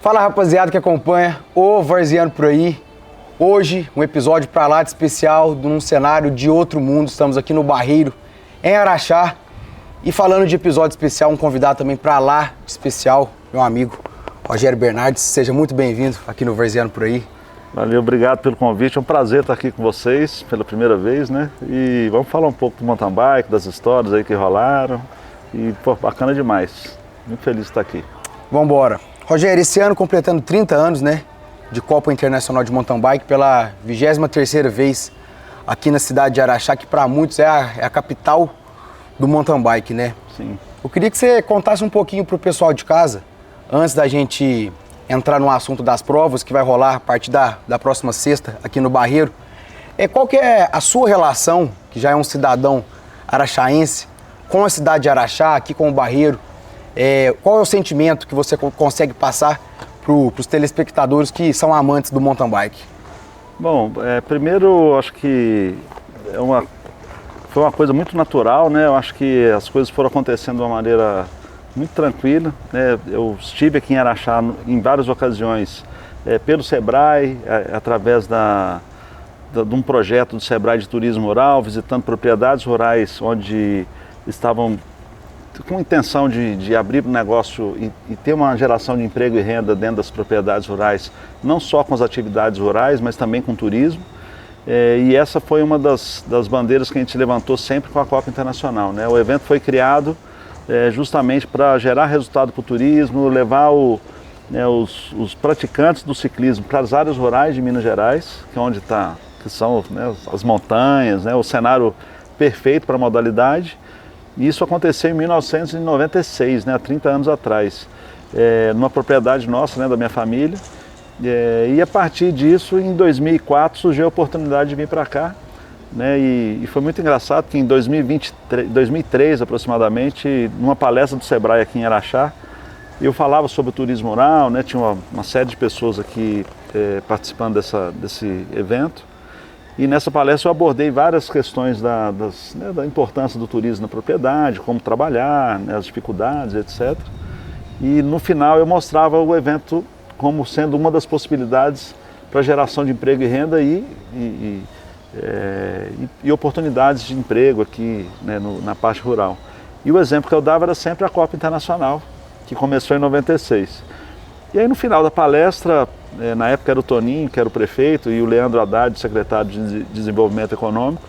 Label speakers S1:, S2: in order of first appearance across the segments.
S1: Fala, rapaziada que acompanha o Varziano por aí. Hoje, um episódio pra lá de especial, num cenário de outro mundo. Estamos aqui no Barreiro, em Araxá. E falando de episódio especial, um convidado também pra lá de especial, meu amigo Rogério Bernardes. Seja muito bem-vindo aqui no Varziano por aí.
S2: Valeu, obrigado pelo convite. É um prazer estar aqui com vocês pela primeira vez, né? E vamos falar um pouco do mountain bike, das histórias aí que rolaram. E, pô, bacana demais. Muito feliz de estar aqui.
S1: Vamos embora. Rogério, esse ano completando 30 anos, né, de Copa Internacional de Mountain Bike pela 23ª vez aqui na cidade de Araxá, que para muitos é a capital do mountain bike, né?
S2: Sim.
S1: Eu queria que você contasse um pouquinho pro pessoal de casa, antes da gente entrar no assunto das provas que vai rolar a partir da próxima sexta aqui no Barreiro. Qual que é a sua relação, que já é um cidadão araxaense, com a cidade de Araxá, aqui com o Barreiro? Qual é o sentimento que você consegue passar para os telespectadores que são amantes do mountain bike?
S2: Bom, primeiro acho que foi uma coisa muito natural, né? Eu acho que as coisas foram acontecendo de uma maneira muito tranquila, né? Eu estive aqui em Araxá em várias ocasiões pelo Sebrae, através de um projeto do Sebrae de turismo rural, visitando propriedades rurais onde estavam com intenção de abrir um negócio e ter uma geração de emprego e renda dentro das propriedades rurais, não só com as atividades rurais, mas também com turismo. E essa foi uma das bandeiras que a gente levantou sempre com a Copa Internacional, né? O evento foi criado justamente para gerar resultado para o turismo, levar os praticantes do ciclismo para as áreas rurais de Minas Gerais, que são, né, as montanhas, né, o cenário perfeito para a modalidade. E isso aconteceu em 1996, né, há 30 anos atrás, numa propriedade nossa, né, da minha família. E a partir disso, em 2004, surgiu a oportunidade de vir para cá, né, e foi muito engraçado que em 2003 aproximadamente, numa palestra do Sebrae aqui em Araxá, eu falava sobre o turismo rural, né, tinha uma série de pessoas aqui participando desse evento. E nessa palestra eu abordei várias questões da importância do turismo na propriedade, como trabalhar, né, as dificuldades, etc. E no final eu mostrava o evento como sendo uma das possibilidades para geração de emprego e renda e oportunidades de emprego aqui, né, na parte rural. E o exemplo que eu dava era sempre a Copa Internacional, que começou em 96. E aí no final da palestra, na época era o Toninho, que era o prefeito, e o Leandro Haddad, secretário de Desenvolvimento Econômico,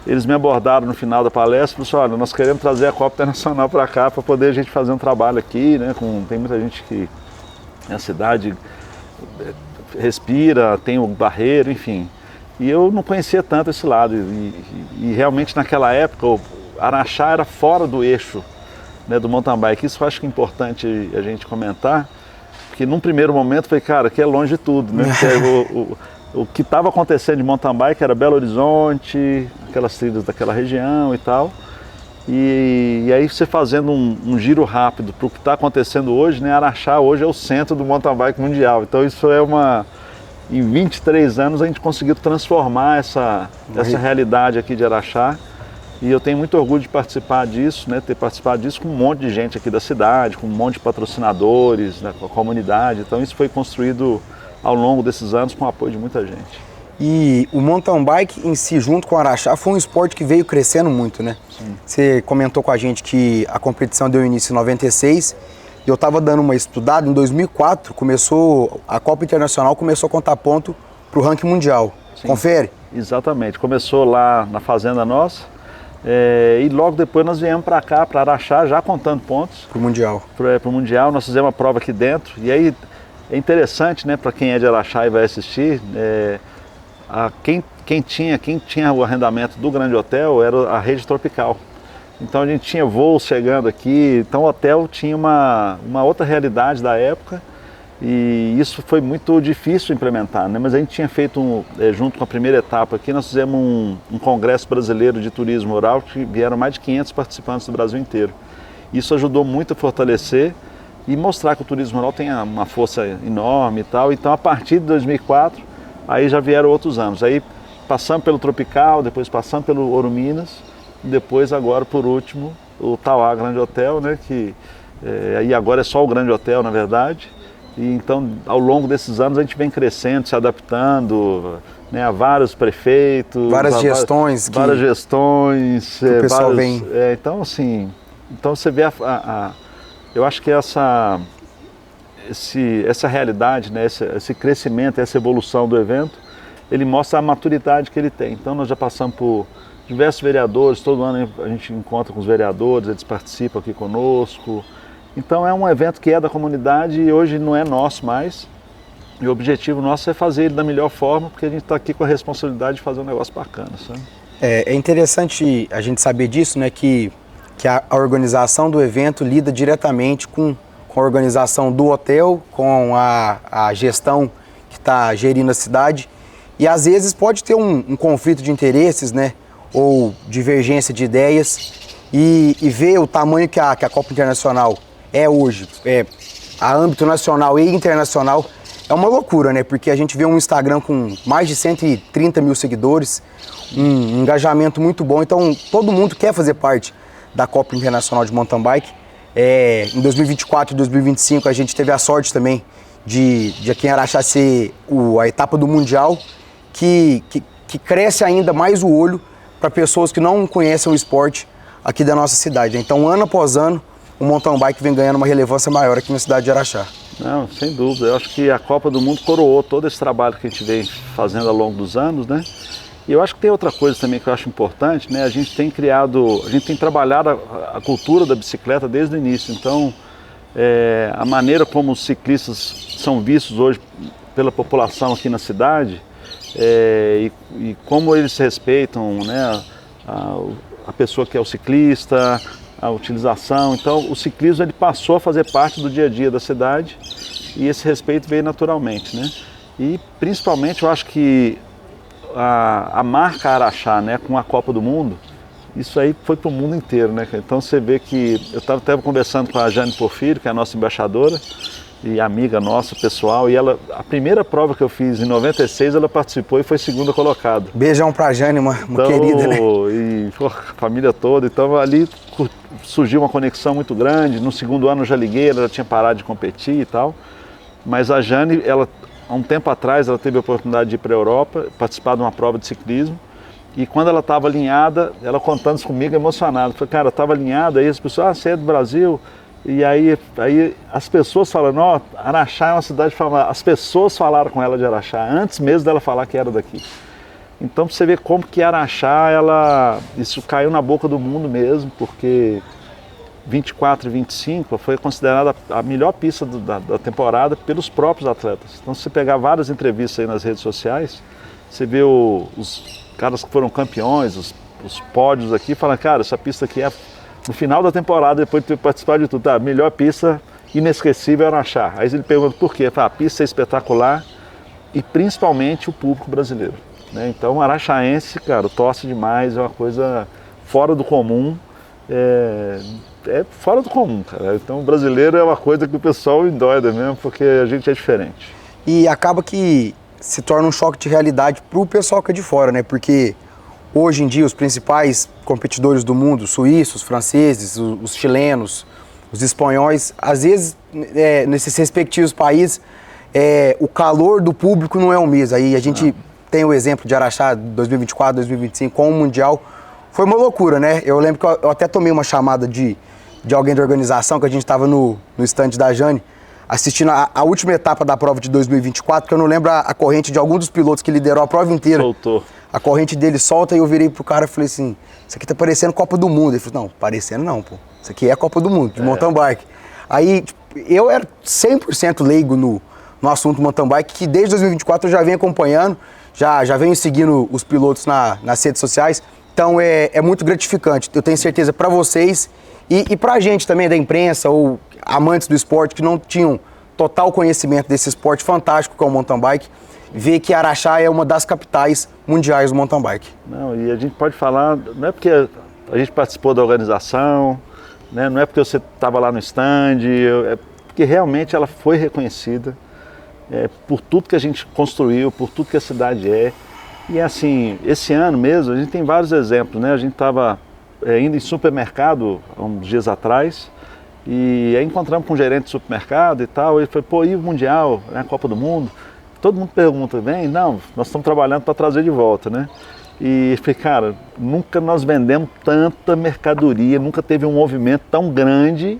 S2: eles me abordaram no final da palestra e falaram: olha, nós queremos trazer a Copa Internacional para cá para poder a gente fazer um trabalho aqui, né? Tem muita gente que a cidade respira, tem o Barreiro, enfim. E eu não conhecia tanto esse lado e realmente naquela época o Araxá era fora do eixo, né, do mountain bike. Isso eu acho que é importante a gente comentar, porque num primeiro momento foi, cara, aqui é longe de tudo, né? O que estava acontecendo de mountain bike era Belo Horizonte, aquelas trilhas daquela região e tal. E aí você fazendo um giro rápido para o que está acontecendo hoje, né? Araxá hoje é o centro do mountain bike mundial. Então isso em 23 anos a gente conseguiu transformar essa realidade aqui de Araxá. E eu tenho muito orgulho de participar disso, né? Ter participado disso com um monte de gente aqui da cidade, com um monte de patrocinadores, né? Com a comunidade. Então isso foi construído ao longo desses anos com o apoio de muita gente.
S1: E o mountain bike em si, junto com o Araxá, foi um esporte que veio crescendo muito, né? Sim. Você comentou com a gente que a competição deu início em 96 e eu estava dando uma estudada. Em 2004 a Copa Internacional começou a contar ponto para o ranking mundial. Sim. Confere?
S2: Exatamente. Começou lá na fazenda nossa. E logo depois nós viemos para cá, para Araxá, já contando pontos.
S1: Para o Mundial.
S2: Para o Mundial, nós fizemos uma prova aqui dentro. E aí é interessante, né, para quem é de Araxá e vai assistir, quem tinha o arrendamento do Grande Hotel era a Rede Tropical. Então a gente tinha voos chegando aqui, então o hotel tinha uma outra realidade da época. E isso foi muito difícil de implementar, né? Mas a gente tinha feito, junto com a primeira etapa aqui, nós fizemos um congresso brasileiro de turismo rural, que vieram mais de 500 participantes do Brasil inteiro. Isso ajudou muito a fortalecer e mostrar que o turismo rural tem uma força enorme e tal. Então, a partir de 2004, aí já vieram outros anos. Aí passamos pelo Tropical, depois passamos pelo Ouro Minas, e depois agora, por último, o Tauá Grande Hotel, né? Que aí agora é só o Grande Hotel, na verdade. E então, ao longo desses anos, a gente vem crescendo, se adaptando, né, a vários prefeitos,
S1: várias gestões.
S2: Várias gestões.
S1: O pessoal vem.
S2: Então, assim, então você vê eu acho que essa realidade, né, esse crescimento, essa evolução do evento, ele mostra a maturidade que ele tem. Então nós já passamos por diversos vereadores, todo ano a gente encontra com os vereadores, eles participam aqui conosco. Então é um evento que é da comunidade e hoje não é nosso mais. E o objetivo nosso é fazer ele da melhor forma, porque a gente está aqui com a responsabilidade de fazer um negócio bacana, sabe?
S1: É interessante a gente saber disso, né, que a organização do evento lida diretamente com a organização do hotel, com a gestão que está gerindo a cidade. E às vezes pode ter um conflito de interesses, né, ou divergência de ideias, e ver o tamanho que a Copa Internacional é hoje, a âmbito nacional e internacional, é uma loucura, né? Porque a gente vê um Instagram com mais de 130 mil seguidores, um engajamento muito bom, então todo mundo quer fazer parte da Copa Internacional de Mountain Bike. Em 2024 e 2025 a gente teve a sorte também de aqui em Araxá ser a etapa do Mundial, que cresce ainda mais o olho para pessoas que não conhecem o esporte aqui da nossa cidade. Então, ano após ano, o mountain bike vem ganhando uma relevância maior aqui na cidade de Araxá.
S2: Não, sem dúvida. Eu acho que a Copa do Mundo coroou todo esse trabalho que a gente vem fazendo ao longo dos anos, né? E eu acho que tem outra coisa também que eu acho importante, né? A gente tem trabalhado a cultura da bicicleta desde o início. Então, a maneira como os ciclistas são vistos hoje pela população aqui na cidade, e como eles respeitam, né, a pessoa que é o ciclista, a utilização. Então, o ciclismo ele passou a fazer parte do dia a dia da cidade e esse respeito veio naturalmente, né? E principalmente eu acho que a marca Araxá, né, com a Copa do Mundo, isso aí foi para o mundo inteiro, né? Então você vê que eu estava até conversando com a Jane Porfírio, que é a nossa embaixadora e amiga nossa, pessoal, e ela, a primeira prova que eu fiz em 96, ela participou e foi segunda colocada.
S1: Beijão pra Jane, uma querida, né?
S2: E a família toda, então ali surgiu uma conexão muito grande. No segundo ano eu já liguei, ela já tinha parado de competir e tal, mas a Jane, ela, há um tempo atrás, ela teve a oportunidade de ir para a Europa, participar de uma prova de ciclismo, e quando ela estava alinhada, ela contando isso comigo, emocionada, falei, cara, eu estava alinhada, aí as pessoas, você é do Brasil? E aí as pessoas falando, ó, Araxá é uma cidade famosa. As pessoas falaram com ela de Araxá, antes mesmo dela falar que era daqui. Então você vê como que Araxá, isso caiu na boca do mundo mesmo, porque 24 e 25 foi considerada a melhor pista da temporada pelos próprios atletas. Então se você pegar várias entrevistas aí nas redes sociais, você vê os caras que foram campeões, os pódios aqui, falam, cara, essa pista aqui no final da temporada, depois de ter participado de tudo, tá, melhor pista inesquecível é Araxá. Aí ele pergunta por quê? Fala, a pista é espetacular e principalmente o público brasileiro, né? Então o araxaense, cara, torce demais, é uma coisa fora do comum, é fora do comum, cara. Então o brasileiro é uma coisa que o pessoal endoida mesmo, porque a gente é diferente.
S1: E acaba que se torna um choque de realidade pro pessoal que é de fora, né? Porque hoje em dia, os principais competidores do mundo, suíços, franceses, os chilenos, os espanhóis, às vezes, nesses respectivos países, o calor do público não é o mesmo. Aí a gente tem o exemplo de Araxá 2024, 2025 com o Mundial. Foi uma loucura, né? Eu lembro que eu até tomei uma chamada de alguém da organização, que a gente estava no stand da Jane, assistindo a última etapa da prova de 2024, que eu não lembro a corrente de algum dos pilotos que liderou a prova inteira.
S2: Soltou.
S1: A corrente dele solta e eu virei pro cara e falei assim, isso aqui tá parecendo Copa do Mundo. Ele falou, não, parecendo não, pô. Isso aqui é Copa do Mundo, de mountain bike. Aí, eu era 100% leigo no assunto mountain bike, que desde 2024 eu já venho acompanhando, já venho seguindo os pilotos nas redes sociais. Então, é muito gratificante. Eu tenho certeza para vocês e pra gente também da imprensa ou amantes do esporte que não tinham total conhecimento desse esporte fantástico que é o mountain bike, ver que Araxá é uma das capitais mundiais do mountain bike.
S2: Não, e a gente pode falar, não é porque a gente participou da organização, né, não é porque você estava lá no stand, é porque realmente ela foi reconhecida por tudo que a gente construiu, por tudo que a cidade é. E assim, esse ano mesmo, a gente tem vários exemplos, né? A gente estava indo em supermercado há uns dias atrás E aí encontramos com um gerente de supermercado e tal, ele falou, pô, e o Mundial, né, a Copa do Mundo? Todo mundo pergunta, vem? Não, nós estamos trabalhando para trazer de volta, né? E eu falei, cara, nunca nós vendemos tanta mercadoria, nunca teve um movimento tão grande.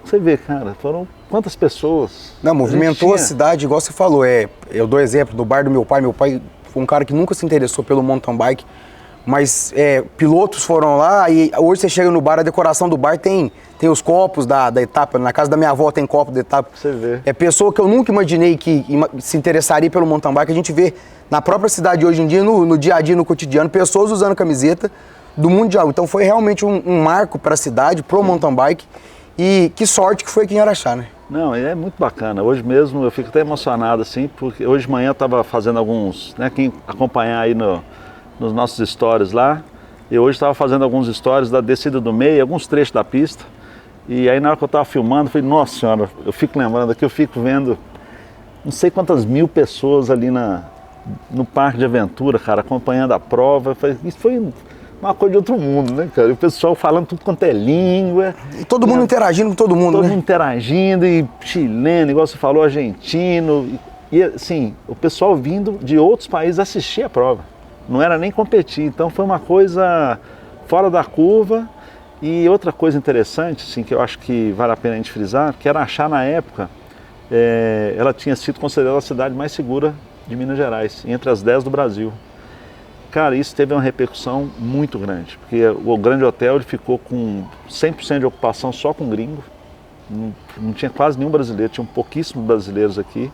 S2: Você vê, cara, foram quantas pessoas?
S1: Não, movimentou a cidade, igual você falou. Eu dou exemplo do bar do meu pai. Meu pai foi um cara que nunca se interessou pelo mountain bike, mas pilotos foram lá e hoje você chega no bar, a decoração do bar tem os copos da etapa. Na casa da minha avó tem copo da etapa.
S2: Você vê.
S1: É pessoa que eu nunca imaginei que se interessaria pelo mountain bike. A gente vê na própria cidade hoje em dia, no dia a dia, no cotidiano, pessoas usando camiseta do Mundial. Então foi realmente um marco para a cidade, pro mountain bike. E que sorte que foi aqui em Araxá, né?
S2: Não, é muito bacana. Hoje mesmo eu fico até emocionado, assim, porque hoje de manhã eu estava fazendo alguns, né, quem acompanhar aí nos nossos stories lá, e hoje estava fazendo alguns stories da descida do meio, alguns trechos da pista. E aí na hora que eu estava filmando, eu falei, nossa senhora, eu fico lembrando aqui, eu fico vendo não sei quantas mil pessoas ali no parque de aventura, cara, acompanhando a prova. Eu falei, isso foi uma coisa de outro mundo, né, cara? E o pessoal falando tudo quanto é língua.
S1: E todo mundo interagindo com todo mundo,
S2: todo
S1: né?
S2: mundo interagindo, e chileno, igual você falou, argentino. E assim, o pessoal vindo de outros países assistir a prova. Não era nem competir. Então foi uma coisa fora da curva. E outra coisa interessante, assim, que eu acho que vale a pena a gente frisar, que Araxá, na época, ela tinha sido considerada a cidade mais segura de Minas Gerais, entre as 10 do Brasil. Cara, isso teve uma repercussão muito grande, porque o Grande Hotel ele ficou com 100% de ocupação só com gringo, não tinha quase nenhum brasileiro, tinham pouquíssimos brasileiros aqui,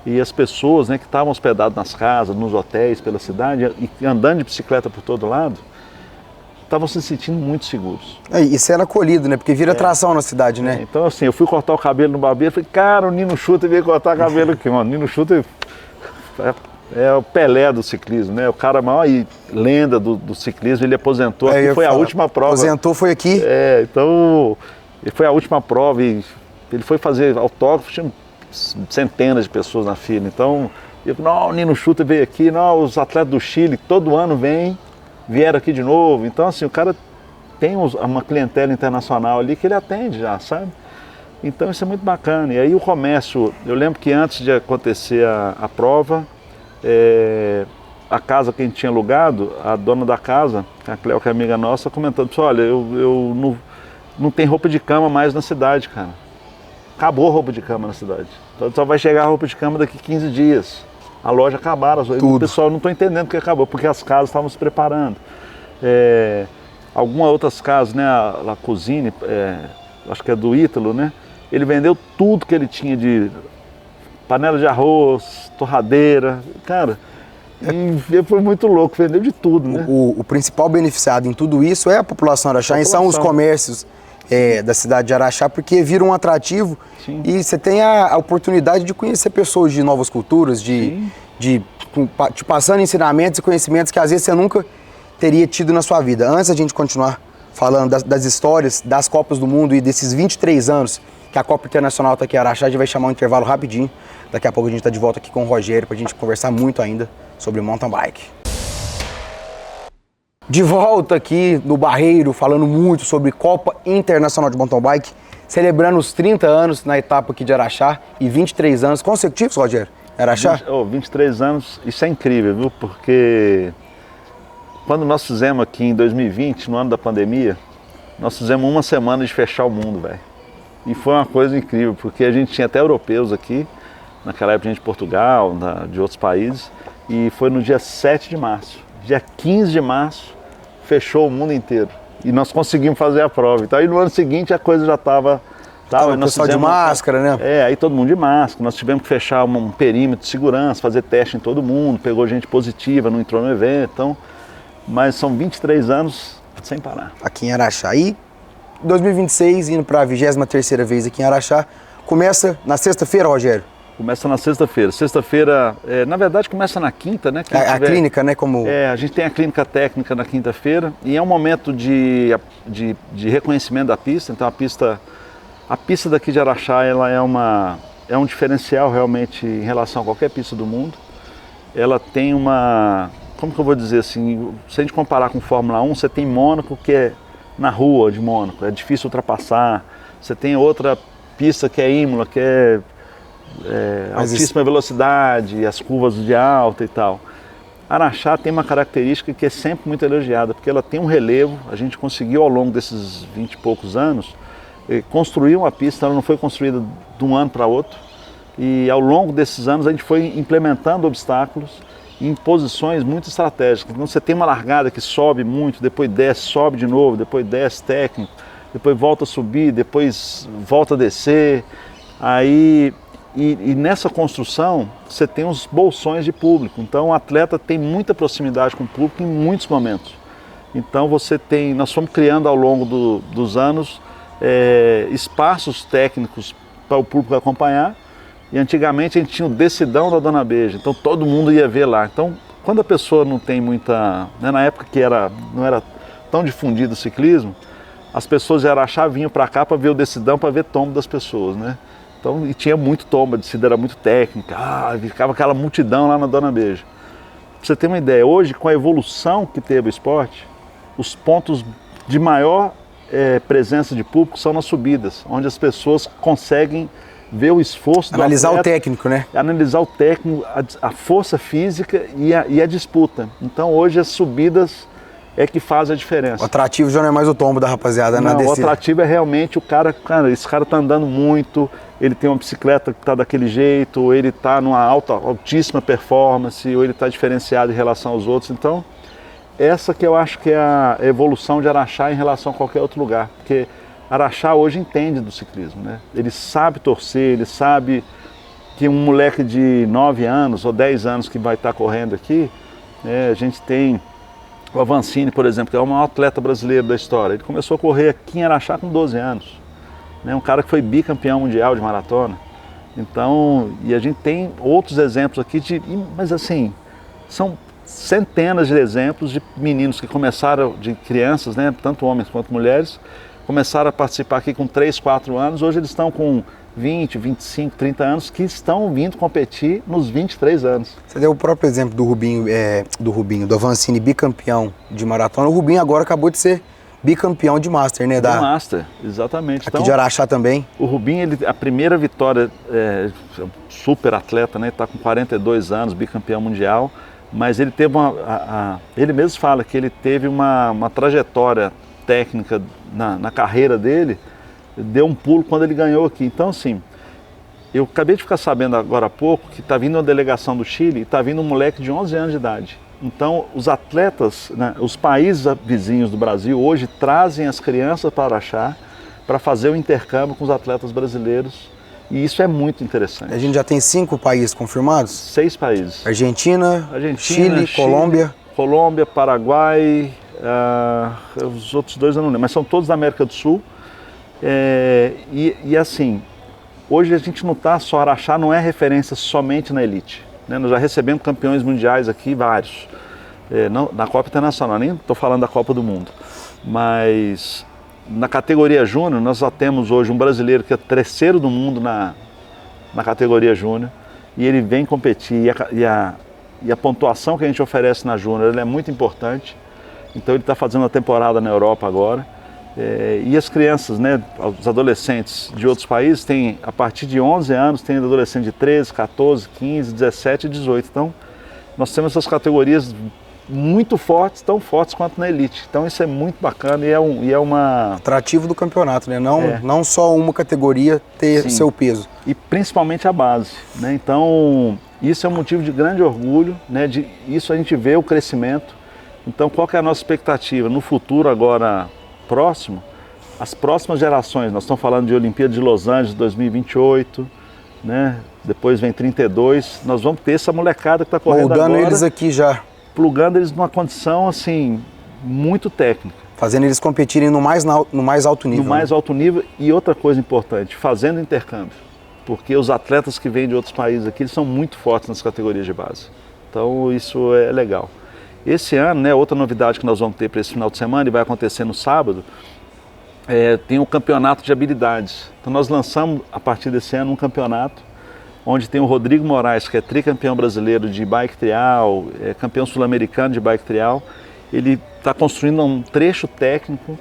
S2: e as pessoas, né, que estavam hospedadas nas casas, nos hotéis pela cidade, e andando de bicicleta por todo lado, estavam se sentindo muito seguros.
S1: E você era acolhido, né? Porque vira atração na cidade, né?
S2: Então assim, eu fui cortar o cabelo no barbeiro, falei, cara, o Nino Schutter veio cortar cabelo aqui, mano. Nino Schutter é o Pelé do ciclismo, né? O cara maior lenda do ciclismo, ele aposentou, aqui foi a última prova.
S1: Aposentou, foi aqui?
S2: Então, foi a última prova e ele foi fazer autógrafo, tinha centenas de pessoas na fila. Então, não, o Nino Schutter veio aqui, não, os atletas do Chile, todo ano vieram aqui de novo. Então, assim, o cara tem uma clientela internacional ali que ele atende já, sabe? Então, isso é muito bacana. E aí o comércio, eu lembro que antes de acontecer a prova, a casa que a gente tinha alugado, a dona da casa, a Cleo, que é amiga nossa, comentando, olha, eu não tem roupa de cama mais na cidade, cara. Acabou a roupa de cama na cidade. Então só vai chegar a roupa de cama daqui 15 dias. A loja acabaram, o pessoal não está entendendo que acabou, porque as casas estavam se preparando. Algumas outras casas, né, a Cuisine, acho que é do Ítalo, né? Ele vendeu tudo que ele tinha de panela de arroz, torradeira, cara, e foi muito louco, vendeu de tudo, né?
S1: O principal beneficiado em tudo isso é a população araxaense, são os comércios da cidade de Araxá, porque vira um atrativo. Sim. E você tem a oportunidade de conhecer pessoas de novas culturas, te passando ensinamentos e conhecimentos que às vezes você nunca teria tido na sua vida. Antes da gente continuar falando das histórias das Copas do Mundo e desses 23 anos que a Copa Internacional está aqui em Araxá, a gente vai chamar um intervalo rapidinho. Daqui a pouco a gente está de volta aqui com o Rogério para a gente conversar muito ainda sobre mountain bike. De volta aqui no Barreiro, falando muito sobre Copa Internacional de Mountain Bike, celebrando os 30 anos na etapa aqui de Araxá e 23 anos consecutivos, Rogério, Araxá?
S2: 23 anos, isso é incrível, viu? Porque quando nós fizemos aqui em 2020, no ano da pandemia, nós fizemos uma semana de fechar o mundo, velho. E foi uma coisa incrível, porque a gente tinha até europeus aqui, naquela época gente de Portugal, de outros países, e foi no dia 7 de março. Dia 15 de março, fechou o mundo inteiro. E nós conseguimos fazer a prova. Então aí no ano seguinte a coisa já estava...
S1: O pessoal de máscara, né?
S2: Aí todo mundo de máscara. Nós tivemos que fechar um perímetro de segurança, fazer teste em todo mundo, pegou gente positiva, não entrou no evento. Então, mas são 23 anos sem parar.
S1: Aqui em Araxá. E 2026, indo para a 23ª vez aqui em Araxá, começa na sexta-feira, Rogério?
S2: Começa na sexta-feira. Sexta-feira, na verdade, começa na quinta, né?
S1: A clínica, né? Como...
S2: a gente tem a clínica técnica na quinta-feira e é um momento de reconhecimento da pista. Então a pista daqui de Araxá, ela é um diferencial realmente em relação a qualquer pista do mundo. Ela tem como que eu vou dizer assim, se a gente comparar com Fórmula 1, você tem Mônaco, que é na rua de Mônaco, é difícil ultrapassar. Você tem outra pista que é Imola, que é altíssima velocidade, as curvas de alta e tal. Araxá tem uma característica que é sempre muito elogiada, porque ela tem um relevo. A gente conseguiu ao longo desses 20 e poucos anos construir uma pista, ela não foi construída de um ano para outro. E ao longo desses anos a gente foi implementando obstáculos em posições muito estratégicas. Então você tem uma largada que sobe muito, depois desce, sobe de novo, depois desce técnico, depois volta a subir, depois volta a descer. Aí, e nessa construção você tem os bolsões de público. Então o atleta tem muita proximidade com o público em muitos momentos. Então nós fomos criando ao longo dos anos espaços técnicos para o público acompanhar. E antigamente a gente tinha o decidão da Dona Beija, então todo mundo ia ver lá. Então quando a pessoa não tem muita... Né, na época que não era tão difundido o ciclismo, as pessoas de Araxá vinham para cá para ver o decidão, para ver tombo das pessoas, né? Então, e tinha muito tombo, a descida era muito técnica, ficava aquela multidão lá na Dona Beija. Pra você ter uma ideia, hoje com a evolução que teve o esporte, os pontos de maior presença de público são nas subidas, onde as pessoas conseguem ver o esforço do
S1: analisar
S2: atleta,
S1: o técnico, né?
S2: Analisar o técnico, a força física e a disputa. Então hoje as subidas é que faz a diferença.
S1: O atrativo já não é mais o tombo da rapaziada na descida.
S2: O atrativo é realmente o cara, esse cara tá andando muito, ele tem uma bicicleta que tá daquele jeito, ou ele tá numa altíssima performance, ou ele tá diferenciado em relação aos outros. Então, essa que eu acho que é a evolução de Araxá em relação a qualquer outro lugar. Porque Araxá hoje entende do ciclismo, né? Ele sabe torcer, ele sabe que um moleque de 9 anos ou 10 anos que vai estar correndo aqui, né, a gente tem o Avancini, por exemplo, que é o maior atleta brasileiro da história. Ele começou a correr aqui em Araxá com 12 anos. Né? Um cara que foi bicampeão mundial de maratona. Então, e a gente tem outros exemplos aqui, mas assim, são centenas de exemplos de meninos que começaram, de crianças, né, tanto homens quanto mulheres, começaram a participar aqui com 3, 4 anos. Hoje eles estão com 20, 25, 30 anos, que estão vindo competir nos 23 anos.
S1: Você deu o próprio exemplo do Rubinho, do Avancini, bicampeão de maratona. O Rubinho agora acabou de ser bicampeão de Master, né?
S2: Master, exatamente.
S1: Aqui de Araxá também.
S2: O Rubinho, a primeira vitória, super atleta, né? Está com 42 anos, bicampeão mundial, mas ele teve ele mesmo fala que ele teve uma trajetória técnica na carreira dele, deu um pulo quando ele ganhou aqui. Então, assim, eu acabei de ficar sabendo agora há pouco que está vindo uma delegação do Chile e está vindo um moleque de 11 anos de idade. Então, os atletas, né, os países vizinhos do Brasil hoje trazem as crianças para Araxá para fazer o intercâmbio com os atletas brasileiros, e isso é muito interessante.
S1: A gente já tem 5 países confirmados?
S2: 6 países.
S1: Argentina, Chile,
S2: Colômbia, Paraguai, os outros 2 eu não lembro, mas são todos da América do Sul. E assim, hoje a gente não está só, Araxá não é referência somente na elite, né? Nós já recebemos campeões mundiais aqui, vários, na Copa Internacional, nem estou falando da Copa do Mundo, mas na categoria júnior nós já temos hoje um brasileiro que é 3º do mundo na categoria júnior, e ele vem competir, e a pontuação que a gente oferece na júnior, ela é muito importante. Então ele está fazendo uma temporada na Europa agora. E as crianças, né, os adolescentes de outros países, tem, a partir de 11 anos, tem adolescente de 13, 14, 15, 17 e 18. Então nós temos essas categorias muito fortes, tão fortes quanto na elite. Então isso é muito bacana e é uma...
S1: atrativo do campeonato, né? Não só uma categoria ter seu peso.
S2: E principalmente a base, né? Então isso é um motivo de grande orgulho, né? Isso a gente vê o crescimento. Então, qual que é a nossa expectativa? No futuro agora próximo, as próximas gerações, nós estamos falando de Olimpíada de Los Angeles 2028, né? Depois vem 32, nós vamos ter essa molecada que está correndo agora.
S1: Moldando eles aqui já.
S2: Plugando eles numa condição, assim, muito técnica.
S1: Fazendo eles competirem no mais alto nível.
S2: No mais alto nível, e outra coisa importante, fazendo intercâmbio. Porque os atletas que vêm de outros países aqui, eles são muito fortes nas categorias de base. Então, isso é legal. Esse ano, né, outra novidade que nós vamos ter para esse final de semana, e vai acontecer no sábado, tem o campeonato de habilidades. Então nós lançamos, a partir desse ano, um campeonato onde tem o Rodrigo Moraes, que é tricampeão brasileiro de bike trial, campeão sul-americano de bike trial. Ele está construindo um trecho técnico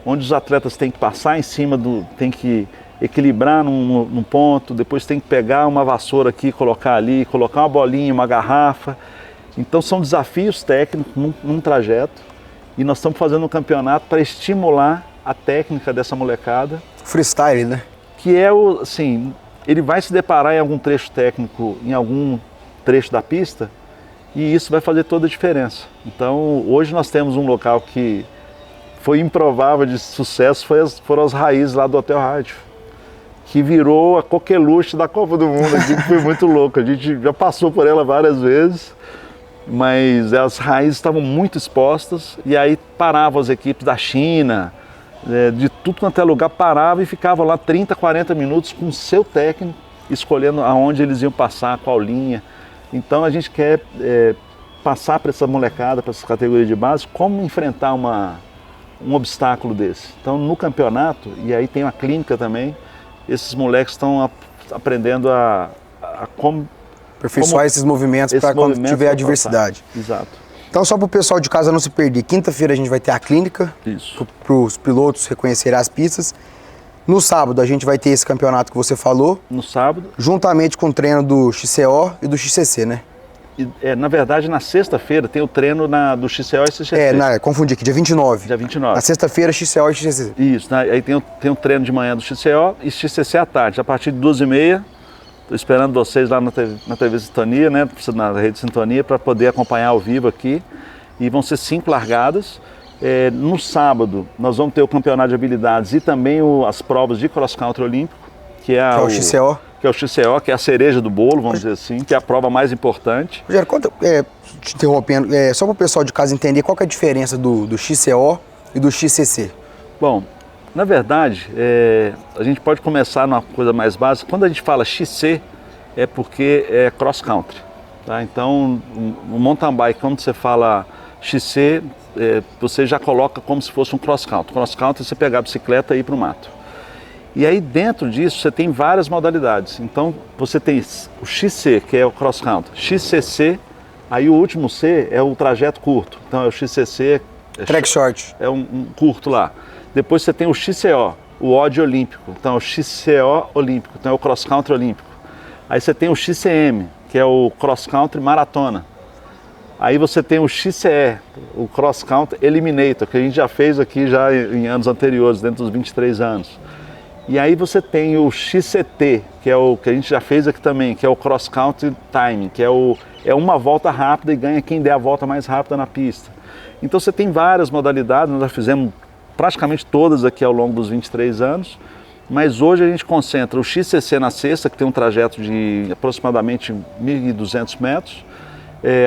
S2: onde os atletas têm que passar em cima tem que equilibrar num ponto, depois tem que pegar uma vassoura aqui, colocar ali, colocar uma bolinha, uma garrafa. Então são desafios técnicos num trajeto e nós estamos fazendo um campeonato para estimular a técnica dessa molecada.
S1: Freestyle, né?
S2: Que é assim, ele vai se deparar em algum trecho técnico, em algum trecho da pista, e isso vai fazer toda a diferença. Então hoje nós temos um local que foi improvável de sucesso, foram as raízes lá do Hotel Rádio, que virou a coqueluche da Copa do Mundo aqui, que foi muito louco. A gente já passou por ela várias vezes, mas as raízes estavam muito expostas e aí paravam as equipes da China, de tudo quanto é lugar, paravam e ficavam lá 30, 40 minutos com o seu técnico, escolhendo aonde eles iam passar, qual linha. Então a gente quer passar para essa molecada, para essa categoria de base, como enfrentar um obstáculo desse. Então no campeonato, e aí tem uma clínica também, esses moleques estão aprendendo a como
S1: aperfeiçoar esses movimentos para quando tiver adversidade.
S2: Exato.
S1: Então, só para o pessoal de casa não se perder, quinta-feira a gente vai ter a clínica, para os pilotos reconhecerem as pistas. No sábado a gente vai ter esse campeonato que você falou.
S2: No sábado.
S1: Juntamente com o treino do XCO e do XCC, né?
S2: Na verdade, na sexta-feira tem o treino do XCO e XCC.
S1: Confundi aqui, dia 29.
S2: Dia 29.
S1: Na sexta-feira, XCO e XCC.
S2: Isso, aí tem o treino de manhã do XCO e XCC à tarde, a partir de 2h30. Estou esperando vocês lá na TV Sintonia, né, na Rede Sintonia, para poder acompanhar ao vivo aqui. E vão ser 5 largadas. No sábado, nós vamos ter o campeonato de habilidades e também as provas de cross-country olímpico, que é o XCO. Que é o XCO, que é a cereja do bolo, vamos dizer assim, que é a prova mais importante.
S1: Rogério, conta, te interrompendo, só para o pessoal de casa entender qual que é a diferença do XCO e do XCC.
S2: Bom, na verdade, a gente pode começar numa coisa mais básica. Quando a gente fala XC, é porque é cross-country. Tá? Então, no mountain bike, quando você fala XC, você já coloca como se fosse um cross-country. Cross-country é você pegar a bicicleta e ir para o mato. E aí dentro disso você tem várias modalidades. Então você tem o XC, que é o cross-country, XCC, aí o último C é o trajeto curto. Então é o XCC,
S1: track short.
S2: É um curto lá. Depois você tem o XCO, o odd olímpico. Então é o XCO olímpico, então é o cross-country olímpico. Aí você tem o XCM, que é o cross-country maratona. Aí você tem o XCE, o Cross Country Eliminator, que a gente já fez aqui já em anos anteriores, dentro dos 23 anos. E aí você tem o XCT, que é o que a gente já fez aqui também, que é o Cross Country Timing, que é uma volta rápida e ganha quem der a volta mais rápida na pista. Então você tem várias modalidades, nós já fizemos praticamente todas aqui ao longo dos 23 anos, mas hoje a gente concentra o XCC na sexta, que tem um trajeto de aproximadamente 1.200 metros,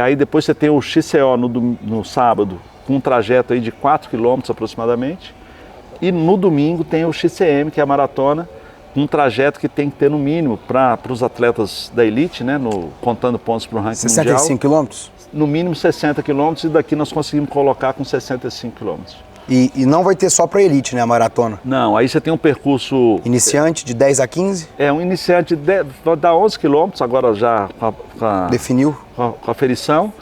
S2: aí depois você tem o XCO no sábado, com um trajeto aí de 4 km aproximadamente, e no domingo tem o XCM, que é a maratona, um trajeto que tem que ter no mínimo para os atletas da elite, né, contando pontos para o ranking
S1: 65
S2: mundial.
S1: quilômetros?
S2: No mínimo 60 quilômetros, e daqui nós conseguimos colocar com 65 quilômetros.
S1: E não vai ter só para elite, né, a maratona?
S2: Não, aí você tem um percurso...
S1: Iniciante de 10 a 15?
S2: Um iniciante dá 11 quilômetros, agora já
S1: definiu?
S2: Com a aferição,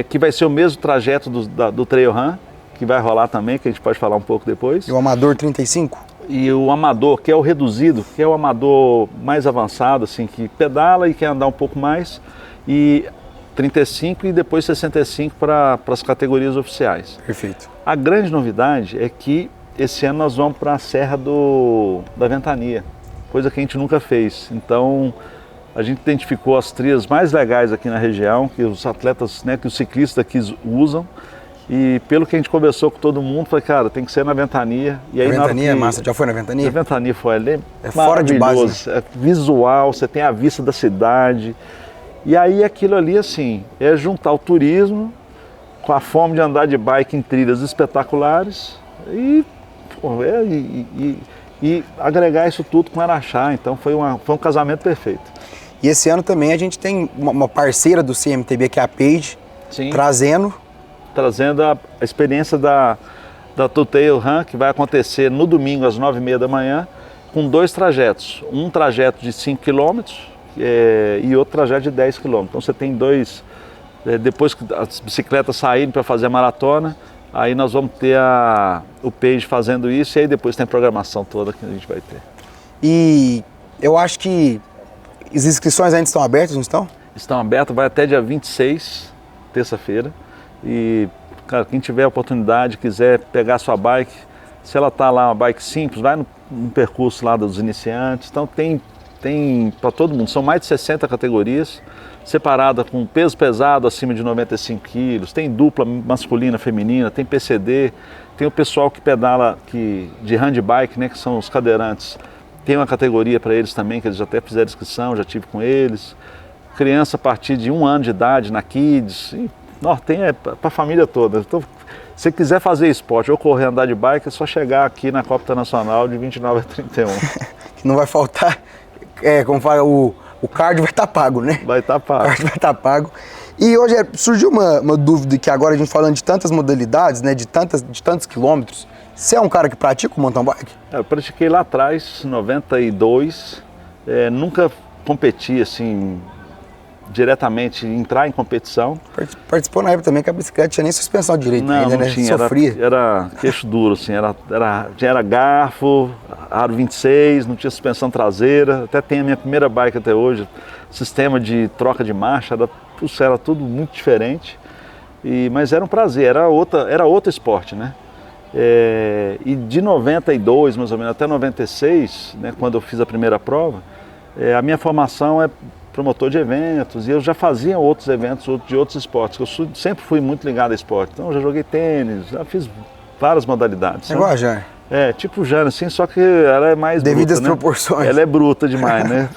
S2: que vai ser o mesmo trajeto do Trail Run, que vai rolar também, que a gente pode falar um pouco depois.
S1: E o amador 35?
S2: E o amador, que é o reduzido, que é o amador mais avançado, assim, que pedala e quer andar um pouco mais, e 35 e depois 65 para as categorias oficiais.
S1: Perfeito.
S2: A grande novidade é que esse ano nós vamos para a Serra da Ventania, coisa que a gente nunca fez. Então a gente identificou as trilhas mais legais aqui na região, que os atletas, né, que os ciclistas aqui usam. E pelo que a gente conversou com todo mundo, falei, cara, tem que ser na Ventania. E aí,
S1: a Ventania é massa, já foi na Ventania?
S2: A Ventania foi ali,
S1: é fora de base, né?
S2: É visual, você tem a vista da cidade. E aí aquilo ali, assim, é juntar o turismo com a fome de andar de bike em trilhas espetaculares e agregar isso tudo com Araxá. Então foi um casamento perfeito.
S1: E esse ano também a gente tem uma parceira do CMTB, que é a Paige,
S2: sim,
S1: trazendo
S2: a experiência da Trail Run, que vai acontecer no domingo às 9h30 da manhã, com 2 trajetos. Um trajeto de 5 km e outro trajeto de 10 km. Então você tem 2, depois que as bicicletas saírem para fazer a maratona, Aí nós vamos ter o Page fazendo isso e aí depois tem a programação toda que a gente vai ter.
S1: E eu acho que as inscrições ainda estão abertas, não estão?
S2: Estão abertas, vai até dia 26, terça-feira. E, cara, quem tiver a oportunidade, quiser pegar a sua bike, se ela está lá, uma bike simples, vai no percurso lá dos iniciantes. Então tem para todo mundo, são mais de 60 categorias, separada com peso pesado acima de 95 quilos, tem dupla masculina, feminina, tem PCD, tem o pessoal que pedala de handbike, né, que são os cadeirantes, tem uma categoria para eles também, que eles já até fizeram inscrição, já tive com eles. Criança a partir de 1 ano de idade na Kids, tem para a família toda. Então, se você quiser fazer esporte ou correr, andar de bike, é só chegar aqui na Copa Internacional de 29 a 31.
S1: Que não vai faltar, como fala, o cardio vai estar pago, né?
S2: Vai estar pago.
S1: O cardio vai estar pago. E hoje surgiu uma dúvida que agora a gente falando de tantas modalidades, né, de tantos quilômetros, você é um cara que pratica o mountain bike?
S2: Eu pratiquei lá atrás, em 92, nunca competi assim, diretamente, entrar em competição.
S1: Participou na época também que a bicicleta tinha nem suspensão direito
S2: não,
S1: ainda,
S2: não
S1: né?
S2: Tinha,
S1: sofria.
S2: Era queixo duro, assim, era garfo, aro 26, não tinha suspensão traseira, até tem a minha primeira bike até hoje, sistema de troca de marcha, era tudo muito diferente, mas era um prazer, era outro esporte, né? E de 92, mais ou menos, até 96, né, quando eu fiz a primeira prova, a minha formação é promotor de eventos e eu já fazia outros eventos de outros esportes, eu sempre fui muito ligado a esporte. Então eu já joguei tênis, já fiz várias modalidades.
S1: É igual a Jane.
S2: Tipo Jane, assim, só que ela é mais
S1: devidas
S2: bruta,
S1: proporções.
S2: Né? Ela é bruta demais, né?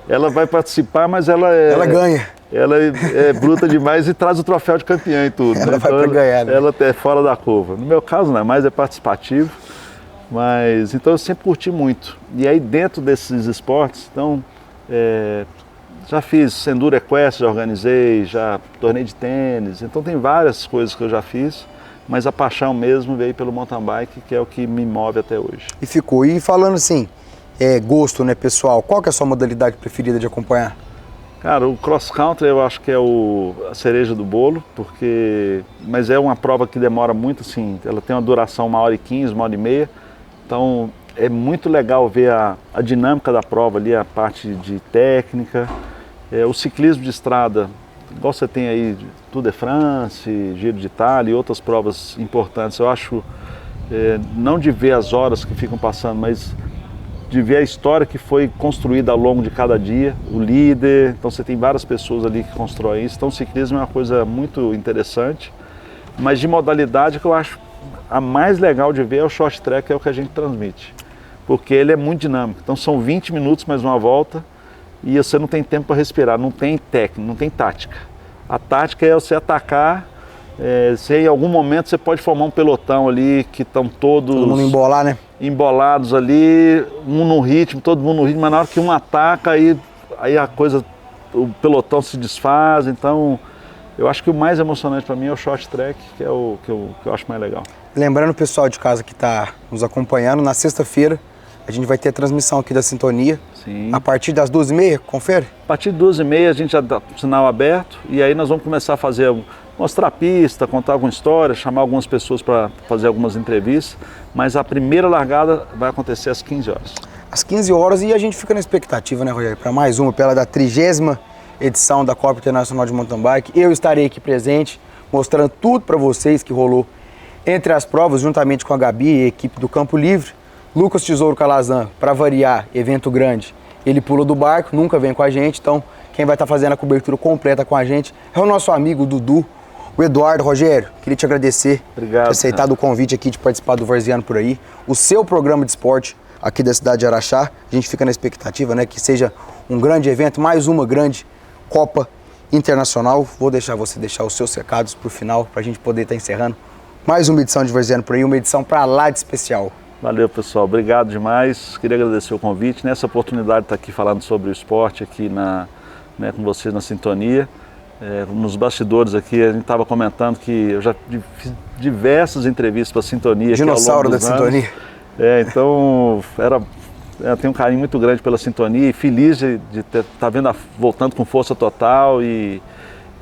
S2: Ela vai participar, mas ela
S1: ganha.
S2: Ela é bruta demais e traz o troféu de campeã e tudo.
S1: Ela
S2: né?
S1: vai para ganhar, né?
S2: Ela é fora da curva. No meu caso, não, mais é participativo. Mas, então eu sempre curti muito. E aí dentro desses esportes, então, já fiz enduro equestre, já organizei, já torneio de tênis. Então tem várias coisas que eu já fiz, mas a paixão mesmo veio pelo mountain bike, que é o que me move até hoje.
S1: E ficou. E falando assim, gosto, né, pessoal, qual que é a sua modalidade preferida de acompanhar?
S2: Cara, o cross country eu acho que é a cereja do bolo, mas é uma prova que demora muito, assim, ela tem uma duração 1h15, 1h30, então é muito legal ver a dinâmica da prova ali, a parte de técnica, o ciclismo de estrada, igual você tem aí Tour de France, Giro de Itália e outras provas importantes, eu acho, não de ver as horas que ficam passando, mas de ver a história que foi construída ao longo de cada dia, o líder, então você tem várias pessoas ali que constroem isso, então o ciclismo é uma coisa muito interessante, mas de modalidade que eu acho a mais legal de ver é o short track, que é o que a gente transmite, porque ele é muito dinâmico, então são 20 minutos mais uma volta e você não tem tempo para respirar, não tem técnica, não tem tática. A tática é você atacar, se em algum momento você pode formar um pelotão ali que estão todos...
S1: Todo mundo embolar, né?
S2: Embolados ali, um no ritmo, todo mundo no ritmo, mas na hora que um ataca, aí a coisa, o pelotão se desfaz, então eu acho que o mais emocionante para mim é o short track, que é o que eu acho mais legal.
S1: Lembrando o pessoal de casa que está nos acompanhando, na sexta-feira a gente vai ter a transmissão aqui da Sintonia.
S2: Sim.
S1: A partir das 12h30, confere?
S2: A partir de 12h30 a gente já dá o sinal aberto e aí nós vamos começar a fazer, mostrar a pista, contar alguma história, chamar algumas pessoas para fazer algumas entrevistas, mas a primeira largada vai acontecer às 15 horas.
S1: Às 15 horas e a gente fica na expectativa, né, Rogério, para mais uma, pela da 30ª edição da Copa Internacional de Mountain Bike. Eu estarei aqui presente, mostrando tudo para vocês que rolou entre as provas, juntamente com a Gabi e a equipe do Campo Livre. Lucas Tesouro Calazan, para variar, evento grande, ele pula do barco, nunca vem com a gente, então quem vai estar fazendo a cobertura completa com a gente é o nosso amigo Dudu, o Eduardo. Rogério, queria te agradecer por ter aceitado o convite aqui de participar do Varziano por aí, o seu programa de esporte aqui da cidade de Araxá. A gente fica na expectativa, né, que seja um grande evento, mais uma grande Copa Internacional. Vou deixar você deixar os seus recados para o final, para a gente poder estar encerrando mais uma edição de Varziano por aí, uma edição para lá de especial.
S2: Valeu, pessoal. Obrigado demais. Queria agradecer o convite, nessa oportunidade de estar aqui falando sobre o esporte aqui com vocês na Sintonia. Nos bastidores aqui, a gente estava comentando que eu já fiz diversas entrevistas para a Sintonia.
S1: Dinossauro da Sintonia.
S2: Então, eu tenho um carinho muito grande pela Sintonia e feliz de estar voltando com força total e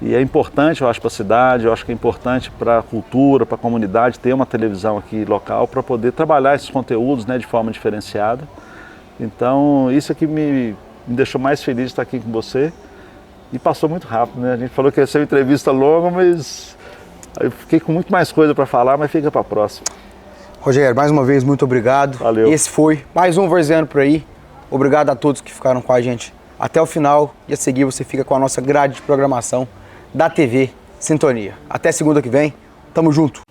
S2: E é importante, eu acho, para a cidade, eu acho que é importante para a cultura, para a comunidade, ter uma televisão aqui local para poder trabalhar esses conteúdos, né, de forma diferenciada. Então, isso aqui me deixou mais feliz de estar aqui com você. E passou muito rápido, né? A gente falou que ia ser uma entrevista longa, mas eu fiquei com muito mais coisa para falar, mas fica para a próxima.
S1: Rogério, mais uma vez, muito obrigado.
S2: Valeu.
S1: Esse foi mais um Varziano por aí. Obrigado a todos que ficaram com a gente até o final. E a seguir você fica com a nossa grade de programação da TV Sintonia. Até segunda que vem. Tamo junto.